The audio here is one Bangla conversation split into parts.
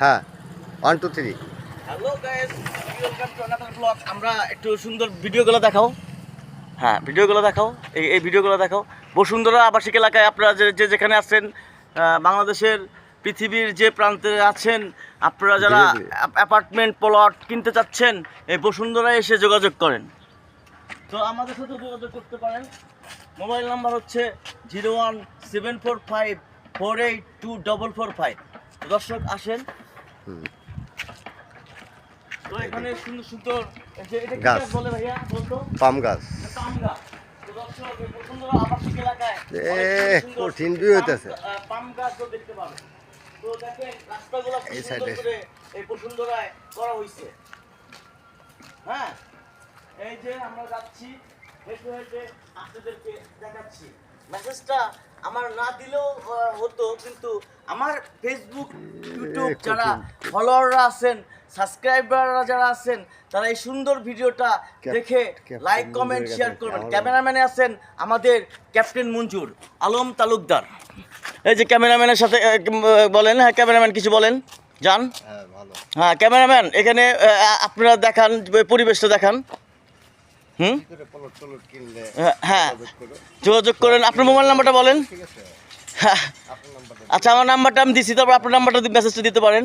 হ্যাঁ 1 2 3 hello guys, welcome to another blog. আমরা একটু সুন্দর ভিডিওগুলো দেখাও। হ্যাঁ, ভিডিওগুলো দেখাও। এই ভিডিওগুলো দেখাও। বসুন্ধরা আবাসিক এলাকায় আপনারা যেখানে আছেন, বাংলাদেশের পৃথিবীর যে প্রান্তে আছেন, আপনারা যারা অ্যাপার্টমেন্ট প্লট কিনতে চাচ্ছেন, এই বসুন্ধরায় এসে যোগাযোগ করেন। তো আমাদের সাথে যোগাযোগ করতে পারেন। মোবাইল নাম্বার হচ্ছে 01745482445। দর্শক আসেন। তো এখানে সুন্দর সুন্দর যে এটা কি গাছ গাছ বলে ভাইয়া বলতো? পাম গাছ। পাম গাছ। তো দর্শক এই বসুন্ধরা আবাসিক এলাকায় কঠিন দুই হইতেছে। পাম গাছও দেখতে পাবেন। তো দেখেন রাস্তাগুলো এই সুন্দর সাইডে করে এই বসুন্ধরায় করা হয়েছে। হ্যাঁ, এই যে আমরা যাচ্ছি, হেঁটে হেঁটে আপনাদেরকে দেখাচ্ছি। মেসেজটা আমার না দিলেও হতো, কিন্তু আমার ফেসবুক ইউটিউব যারা ফলোয়াররা আছেন, সাবস্ক্রাইবাররা যারা আছেন, তারা এই সুন্দর ভিডিওটা দেখে লাইক কমেন্ট শেয়ার করবেন। ক্যামেরাম্যানে আছেন আমাদের ক্যাপ্টেন মঞ্জুর আলম তালুকদার। এই যে ক্যামেরাম্যানের সাথে বলেন। হ্যাঁ ক্যামেরাম্যান কিছু বলেন, যান। হ্যাঁ ক্যামেরাম্যান, এখানে আপনারা দেখান, পরিবেশটা দেখান। হ্যাঁ যোগাযোগ করেন। আপনার মোবাইল নাম্বারটা বলেন। হ্যাঁ আচ্ছা, আমার নাম্বারটা আমি দিচ্ছি, তারপর আপনার নাম্বারটা মেসেজটা দিতে পারেন।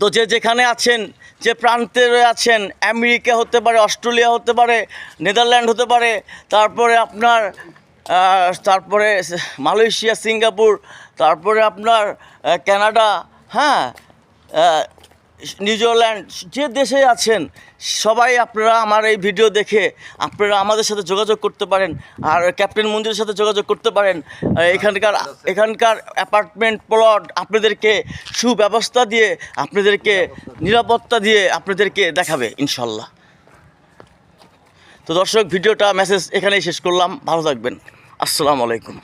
তো যেখানে আছেন, যে প্রান্তে আছেন, আমেরিকা হতে পারে, অস্ট্রেলিয়া হতে পারে, নেদারল্যান্ড হতে পারে, তারপরে আপনার তারপরে মালয়েশিয়া, সিঙ্গাপুর, তারপরে আপনার কানাডা, হ্যাঁ নিউজিল্যান্ড, যে দেশে আছেন সবাই আপনারা আমার এই ভিডিও দেখে আপনারা আমাদের সাথে যোগাযোগ করতে পারেন। আর ক্যাপ্টেন মঞ্জুরের সাথে যোগাযোগ করতে পারেন। এখানকার অ্যাপার্টমেন্ট প্লট আপনাদেরকে সুব্যবস্থা দিয়ে, আপনাদেরকে নিরাপত্তা দিয়ে আপনাদেরকে দেখাবে ইনশাল্লাহ। তো দর্শক, ভিডিওটা মেসেজ এখানেই শেষ করলাম। ভালো থাকবেন। আসসালামু আলাইকুম।